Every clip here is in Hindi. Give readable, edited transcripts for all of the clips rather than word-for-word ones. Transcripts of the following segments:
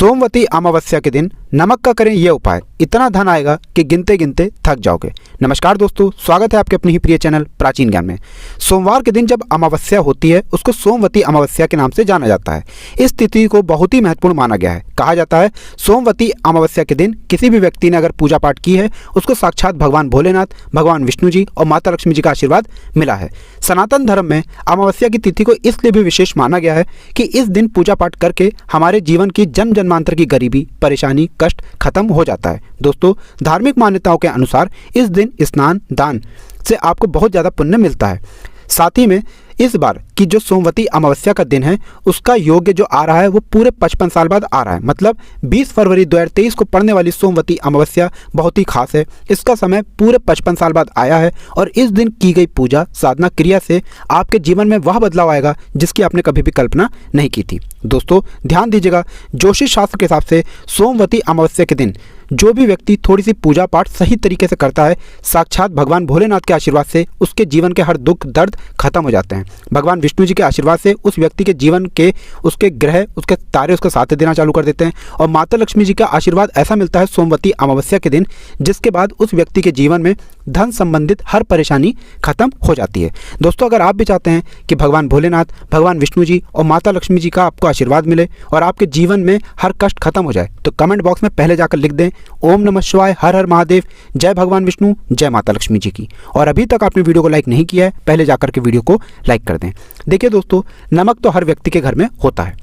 सोमवती अमावस्या के दिन नमक का करें ये उपाय, इतना धन आएगा कि गिनते गिनते थक जाओगे। नमस्कार दोस्तों, स्वागत है आपके अपने ही प्रिय चैनल प्राचीन ज्ञान में। सोमवार के दिन जब अमावस्या होती है उसको सोमवती अमावस्या के नाम से जाना जाता है। इस तिथि को बहुत ही महत्वपूर्ण माना गया है। कहा जाता है सोमवती अमावस्या के दिन किसी भी व्यक्ति ने अगर पूजा पाठ की है उसको साक्षात भगवान भोलेनाथ, भगवान विष्णु जी और माता लक्ष्मी जी का आशीर्वाद मिला है। सनातन धर्म में अमावस्या की तिथि को इसलिए भी विशेष माना गया है कि इस दिन पूजा पाठ करके हमारे जीवन की जन्म जन्मांतर की गरीबी, परेशानी, कष्ट खत्म हो जाता है। दोस्तों, धार्मिक मान्यताओं के अनुसार इस दिन स्नान दान से आपको बहुत ज़्यादा पुण्य मिलता है। साथ ही में इस बार की जो सोमवती अमावस्या का दिन है उसका योग्य जो आ रहा है वो पूरे 55 साल बाद आ रहा है। मतलब 20 फरवरी 2023 को पड़ने वाली सोमवती अमावस्या बहुत ही खास है। इसका समय पूरे 55 साल बाद आया है और इस दिन की गई पूजा साधना क्रिया से आपके जीवन में वह बदलाव आएगा जिसकी आपने कभी भी कल्पना नहीं की थी। दोस्तों ध्यान दीजिएगा, ज्योतिष शास्त्र के हिसाब से सोमवती अमावस्या के दिन जो भी व्यक्ति थोड़ी सी पूजा पाठ सही तरीके से करता है, साक्षात भगवान भोलेनाथ के आशीर्वाद से उसके जीवन के हर दुख दर्द खत्म हो जाते हैं। भगवान विष्णु जी के आशीर्वाद से उस व्यक्ति के जीवन के उसके ग्रह, उसके तारे उसका साथ देना चालू कर देते हैं और माता लक्ष्मी जी का आशीर्वाद ऐसा मिलता है सोमवती अमावस्या के दिन, जिसके बाद उस व्यक्ति के जीवन में धन संबंधित हर परेशानी खत्म हो जाती है। दोस्तों, अगर आप भी चाहते हैं कि भगवान भोलेनाथ, भगवान विष्णु जी और माता लक्ष्मी जी का आपको आशीर्वाद मिले और आपके जीवन में हर कष्ट खत्म हो जाए तो कमेंट बॉक्स में पहले जाकर लिख दें ओम नमः शिवाय, हर हर महादेव, जय भगवान विष्णु, जय माता लक्ष्मी जी की। और अभी तक आपने वीडियो को लाइक नहीं किया है, पहले जाकर के वीडियो को लाइक कर दें। देखिए दोस्तों, नमक तो हर व्यक्ति के घर में होता है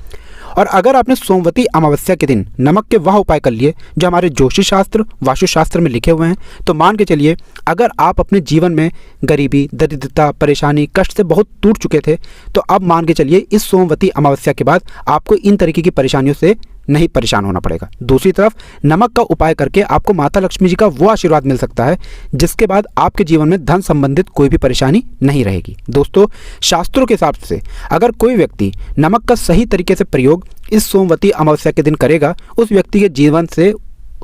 और अगर आपने सोमवती अमावस्या के दिन नमक के वह उपाय कर लिए जो हमारे ज्योतिष शास्त्र, वास्तुशास्त्र में लिखे हुए हैं, तो मान के चलिए अगर आप अपने जीवन में गरीबी, दरिद्रता, परेशानी, कष्ट से बहुत टूट चुके थे तो अब मान के चलिए इस सोमवती अमावस्या के बाद आपको इन तरीके की परेशानियों से नहीं परेशान होना पड़ेगा। दूसरी तरफ नमक का उपाय करके आपको माता लक्ष्मी जी का वो आशीर्वाद मिल सकता है जिसके बाद आपके जीवन में धन संबंधित कोई भी परेशानी नहीं रहेगी। दोस्तों, शास्त्रों के हिसाब से अगर कोई व्यक्ति नमक का सही तरीके से प्रयोग इस सोमवती अमावस्या के दिन करेगा, उस व्यक्ति के जीवन से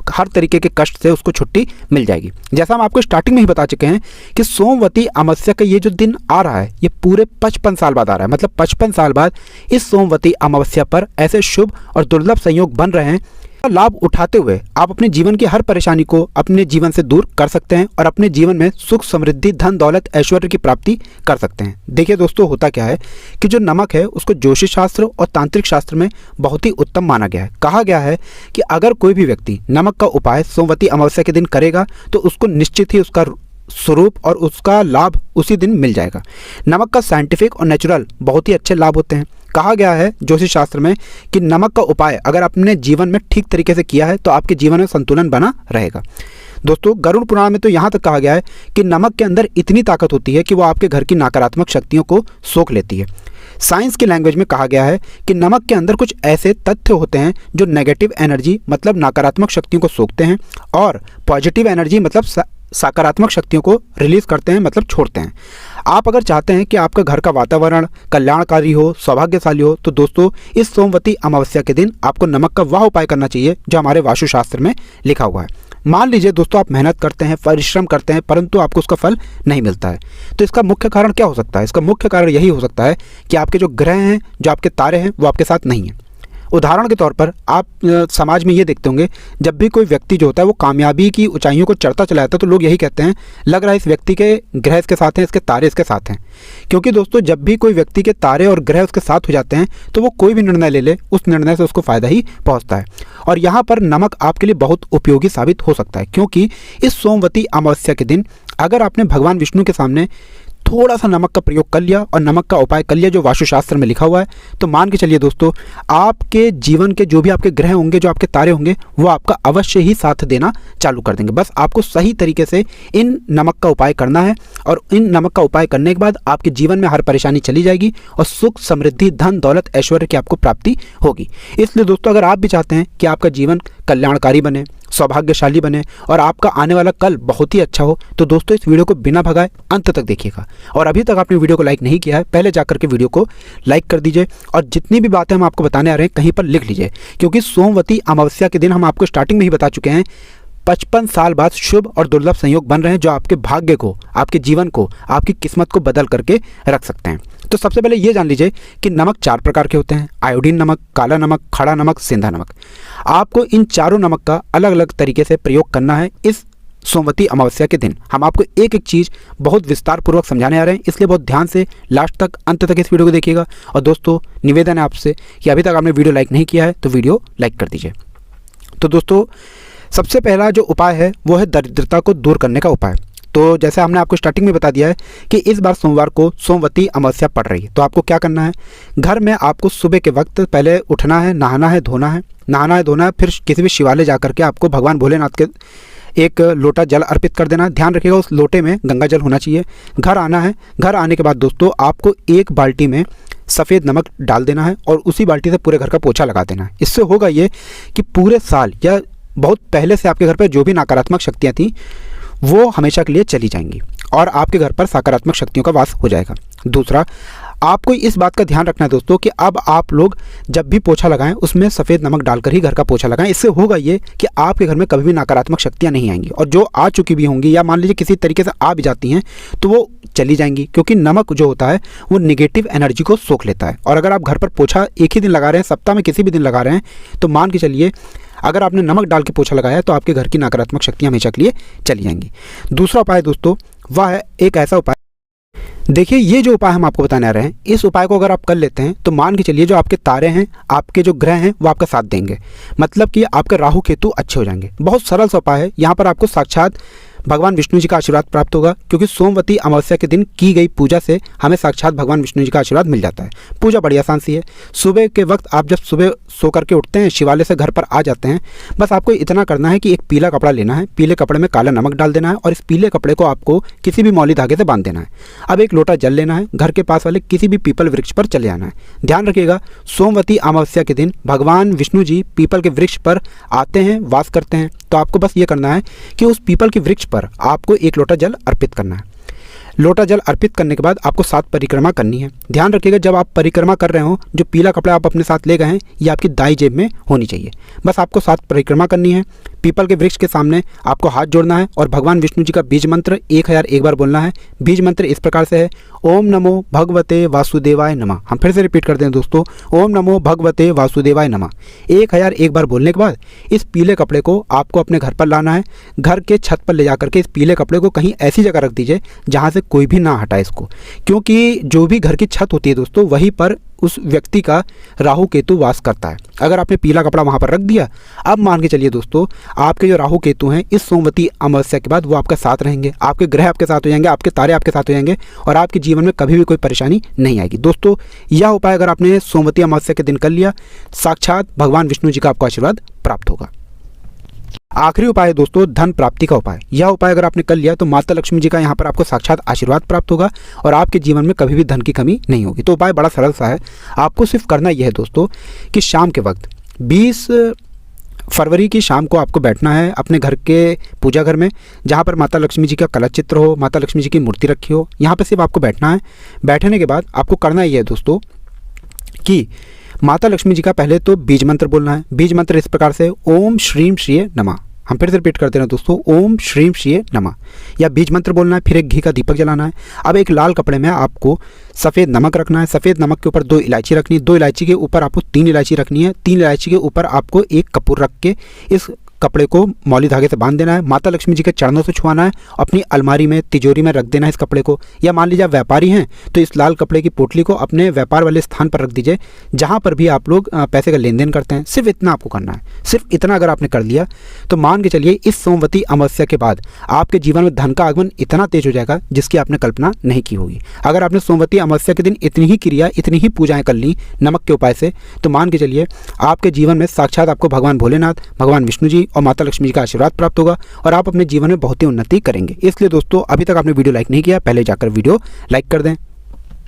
हर तरीके के कष्ट से उसको छुट्टी मिल जाएगी। जैसा हम आपको स्टार्टिंग में ही बता चुके हैं कि सोमवती अमावस्या का ये जो दिन आ रहा है ये पूरे 55 साल बाद आ रहा है। मतलब 55 साल बाद इस सोमवती अमावस्या पर ऐसे शुभ और दुर्लभ संयोग बन रहे हैं, लाभ उठाते हुए आप अपने जीवन की हर परेशानी को अपने जीवन से दूर कर सकते हैं और अपने जीवन में सुख, समृद्धि, धन, दौलत, ऐश्वर्य की प्राप्ति कर सकते हैं। देखिए दोस्तों, होता क्या है कि जो नमक है उसको ज्योतिष शास्त्र और तांत्रिक शास्त्र में बहुत ही उत्तम माना गया है। कहा गया है कि अगर कोई भी व्यक्ति नमक का उपाय सोमवती अमावस्या के दिन करेगा तो उसको निश्चित ही उसका स्वरूप और उसका लाभ उसी दिन मिल जाएगा। नमक का साइंटिफिक और नेचुरल बहुत ही अच्छे लाभ होते हैं। कहा गया है ज्योतिष शास्त्र में कि नमक का उपाय अगर आपने जीवन में ठीक तरीके से किया है तो आपके जीवन में संतुलन बना रहेगा। दोस्तों, गरुड़ पुराण में तो यहाँ तक कहा गया है कि नमक के अंदर इतनी ताकत होती है कि वो आपके घर की नकारात्मक शक्तियों को सोख लेती है। साइंस की लैंग्वेज में कहा गया है कि नमक के अंदर कुछ ऐसे तथ्य होते हैं जो नेगेटिव एनर्जी मतलब नकारात्मक शक्तियों को सोखते हैं और पॉजिटिव एनर्जी मतलब सकारात्मक शक्तियों को रिलीज करते हैं, मतलब छोड़ते हैं। आप अगर चाहते हैं कि आपका घर का वातावरण कल्याणकारी हो, सौभाग्यशाली हो, तो दोस्तों इस सोमवती अमावस्या के दिन आपको नमक का वह उपाय करना चाहिए जो हमारे वास्तुशास्त्र में लिखा हुआ है। मान लीजिए दोस्तों आप मेहनत करते हैं, परिश्रम करते हैं, परंतु आपको उसका फल नहीं मिलता है, तो इसका मुख्य कारण क्या हो सकता है? इसका मुख्य कारण यही हो सकता है कि आपके जो ग्रह हैं, जो आपके तारे हैं, वो आपके साथ नहीं हैं। उदाहरण के तौर पर आप समाज में ये देखते होंगे जब भी कोई व्यक्ति जो होता है वो कामयाबी की ऊंचाइयों को चढ़ता चला जाता है तो लोग यही कहते हैं लग रहा है इस व्यक्ति के ग्रह इसके साथ हैं, इसके तारे इसके साथ हैं। क्योंकि दोस्तों जब भी कोई व्यक्ति के तारे और ग्रह उसके साथ हो जाते हैं तो वो कोई भी निर्णय ले ले उस निर्णय से उसको फायदा ही पहुँचता है। और यहाँ पर नमक आपके लिए बहुत उपयोगी साबित हो सकता है, क्योंकि इस सोमवती अमावस्या के दिन अगर आपने भगवान विष्णु के सामने थोड़ा सा नमक का प्रयोग कर लिया और नमक का उपाय कर लिया जो वास्तुशास्त्र में लिखा हुआ है, तो मान के चलिए दोस्तों आपके जीवन के जो भी आपके ग्रह होंगे, जो आपके तारे होंगे, वो आपका अवश्य ही साथ देना चालू कर देंगे। बस आपको सही तरीके से इन नमक का उपाय करना है और इन नमक का उपाय करने के बाद आपके जीवन में हर परेशानी चली जाएगी और सुख, समृद्धि, धन, दौलत, ऐश्वर्य की आपको प्राप्ति होगी। इसलिए दोस्तों अगर आप भी चाहते हैं कि आपका जीवन कल्याणकारी बने, सौभाग्यशाली बने और आपका आने वाला कल बहुत ही अच्छा हो, तो दोस्तों इस वीडियो को बिना भगाए अंत तक देखिएगा। और अभी तक आपने वीडियो को लाइक नहीं किया है, पहले जाकर के वीडियो को लाइक कर दीजिए और जितनी भी बातें हम आपको बताने आ रहे हैं कहीं पर लिख लीजिए, क्योंकि सोमवती अमावस्या के दिन हम आपको स्टार्टिंग में ही बता चुके हैं 55 साल बाद शुभ और दुर्लभ संयोग बन रहे हैं जो आपके भाग्य को, आपके जीवन को, आपकी किस्मत को बदल करके रख सकते हैं। तो सबसे पहले ये जान लीजिए कि नमक 4 प्रकार के होते हैं: आयोडीन नमक, काला नमक, खड़ा नमक, सेंधा नमक। आपको इन चारों नमक का अलग अलग तरीके से प्रयोग करना है। इस सोमवती अमावस्या के दिन हम आपको एक एक चीज़ बहुत विस्तार पूर्वक समझाने आ रहे हैं, इसलिए बहुत ध्यान से लास्ट तक, अंत तक इस वीडियो को देखिएगा। और दोस्तों, निवेदन है आपसे कि अभी तक आपने वीडियो लाइक नहीं किया है तो वीडियो लाइक कर दीजिए। तो दोस्तों, सबसे पहला जो उपाय है वो है दरिद्रता को दूर करने का उपाय। तो जैसे हमने आपको स्टार्टिंग में बता दिया है कि इस बार सोमवार को सोमवती अमावस्या पड़ रही है, तो आपको क्या करना है, घर में आपको सुबह के वक्त पहले उठना है, नहाना है, धोना है, फिर किसी भी शिवालय जा करके आपको भगवान भोलेनाथ के एक लोटा जल अर्पित कर देना है। ध्यान रखिएगा उस लोटे में गंगा जल होना चाहिए। घर आना है। घर आने के बाद दोस्तों, आपको एक बाल्टी में सफ़ेद नमक डाल देना है और उसी बाल्टी से पूरे घर का पोछा लगा देना है। इससे होगा ये कि पूरे साल या बहुत पहले से आपके घर पर जो भी नकारात्मक शक्तियाँ थीं वो हमेशा के लिए चली जाएंगी और आपके घर पर सकारात्मक शक्तियों का वास हो जाएगा। दूसरा, आपको इस बात का ध्यान रखना है दोस्तों कि अब आप लोग जब भी पोछा लगाएं उसमें सफ़ेद नमक डालकर ही घर का पोछा लगाएं। इससे होगा ये कि आपके घर में कभी भी नकारात्मक शक्तियां नहीं आएंगी, और जो आ चुकी भी होंगी या मान लीजिए किसी तरीके से आ भी जाती हैं तो वो चली जाएंगी, क्योंकि नमक जो होता है वो निगेटिव एनर्जी को सोख लेता है। और अगर आप घर पर पोछा एक ही दिन लगा रहे हैं, सप्ताह में किसी भी दिन लगा रहे हैं, तो मान के चलिए अगर आपने नमक डाल के पोछा लगाया है तो आपके घर की नकारात्मक शक्तियाँ हमेशा के लिए चली जाएंगी। दूसरा उपाय दोस्तों, वह है एक ऐसा उपाय, देखिए ये जो उपाय हम आपको बताने आ रहे हैं, इस उपाय को अगर आप कर लेते हैं तो मान के चलिए जो आपके तारे हैं, आपके जो ग्रह हैं, वो आपका साथ देंगे। मतलब कि आपके राहु केतु अच्छे हो जाएंगे। बहुत सरल सा उपाय है। यहाँ पर आपको साक्षात भगवान विष्णु जी का आशीर्वाद प्राप्त होगा, क्योंकि सोमवती अमावस्या के दिन की गई पूजा से हमें साक्षात भगवान विष्णु जी का आशीर्वाद मिल जाता है। पूजा बड़ी आसान सी है। सुबह के वक्त आप जब सुबह सो करके उठते हैं, शिवालय से घर पर आ जाते हैं, बस आपको इतना करना है कि एक पीला कपड़ा लेना है, पीले कपड़े में काला नमक डाल देना है और इस पीले कपड़े को आपको किसी भी मौली धागे से बांध देना है। अब एक लोटा जल लेना है, घर के पास वाले किसी भी पीपल वृक्ष पर चले जाना है। ध्यान रखिएगा, सोमवती अमावस्या के दिन भगवान विष्णु जी पीपल के वृक्ष पर आते हैं, वास करते हैं। तो आपको बस ये करना है कि उस पीपल के वृक्ष पर आपको एक लोटा जल अर्पित करना है। लोटा जल अर्पित करने के बाद आपको 7 परिक्रमा करनी है। ध्यान रखिएगा, जब आप परिक्रमा कर रहे हो, जो पीला कपड़ा आप अपने साथ ले गए हैं ये आपकी दाई जेब में होनी चाहिए। बस आपको 7 परिक्रमा करनी है। पीपल के वृक्ष के सामने आपको हाथ जोड़ना है और भगवान विष्णु जी का बीज मंत्र 1001 बार बोलना है। बीज मंत्र इस प्रकार से है: ओम नमो भगवते वासुदेवाय नमः। हम फिर से रिपीट करते हैं दोस्तों, ओम नमो भगवते वासुदेवाय नमः। 1001 बार बोलने के बाद इस पीले कपड़े को आपको अपने घर पर लाना है। घर के छत पर ले जाकर के इस पीले कपड़े को कहीं ऐसी जगह रख दीजिए जहाँ से कोई भी ना हटाए इसको, क्योंकि जो भी घर की छत होती है दोस्तों, वहीं पर उस व्यक्ति का राहु केतु वास करता है। अगर आपने पीला कपड़ा वहाँ पर रख दिया, अब मान के चलिए दोस्तों, आपके जो राहु केतु हैं इस सोमवती अमावस्या के बाद वो आपके साथ रहेंगे, आपके ग्रह आपके साथ हो जाएंगे, आपके तारे आपके साथ हो जाएंगे और आपके जीवन में कभी भी कोई परेशानी नहीं आएगी। दोस्तों, यह उपाय अगर आपने सोमवती अमावस्या के दिन कर लिया, साक्षात भगवान विष्णु जी का आपको आशीर्वाद प्राप्त होगा। आखिरी उपाय है दोस्तों धन प्राप्ति का उपाय। यह उपाय अगर आपने कर लिया तो माता लक्ष्मी जी का यहाँ पर आपको साक्षात आशीर्वाद प्राप्त होगा और आपके जीवन में कभी भी धन की कमी नहीं होगी। तो उपाय बड़ा सरल सा है। आपको सिर्फ करना यह है दोस्तों कि शाम के वक्त 20 फरवरी की शाम को आपको बैठना है अपने घर के पूजा घर में, जहाँ पर माता लक्ष्मी जी का कलश चित्र हो, माता लक्ष्मी जी की मूर्ति रखी हो। यहाँ पर सिर्फ आपको बैठना है। बैठने के बाद आपको करना यह है दोस्तों कि माता लक्ष्मी जी का पहले तो बीज मंत्र बोलना है। बीज मंत्र इस प्रकार से: ओम श्रीम श्रीय नमः। हम फिर से रिपीट करते हैं दोस्तों, ओम श्रीम श्रीय नमः। या बीज मंत्र बोलना है। फिर एक घी का दीपक जलाना है। अब एक लाल कपड़े में आपको सफ़ेद नमक रखना है। सफ़ेद नमक के ऊपर 2 इलायची रखनी है। 2 इलायची के ऊपर आपको 3 इलायची रखनी है। 3 इलायची के ऊपर आपको एक कपूर रख के इस कपड़े को मौली धागे से बांध देना है। माता लक्ष्मी जी के चरणों से छुआना है। अपनी अलमारी में, तिजोरी में रख देना है इस कपड़े को। या मान लीजिए आप व्यापारी हैं तो इस लाल कपड़े की पोटली को अपने व्यापार वाले स्थान पर रख दीजिए जहां पर भी आप लोग पैसे का लेन देन करते हैं। सिर्फ इतना आपको करना है। सिर्फ इतना अगर आपने कर लिया तो मान के चलिए इस सोमवती अमावस्या के बाद आपके जीवन में धन का आगमन इतना तेज हो जाएगा जिसकी आपने कल्पना नहीं की होगी। अगर आपने सोमवती अमावस्या के दिन इतनी ही क्रिया, इतनी ही पूजाएं कर ली नमक के उपाय से, तो मान के चलिए आपके जीवन में साक्षात आपको भगवान भोलेनाथ, भगवान विष्णु जी और माता लक्ष्मी जी का आशीर्वाद प्राप्त होगा और आप अपने जीवन में बहुत ही उन्नति करेंगे। इसलिए दोस्तों, अभी तक आपने वीडियो लाइक नहीं किया, पहले जाकर वीडियो लाइक कर दें।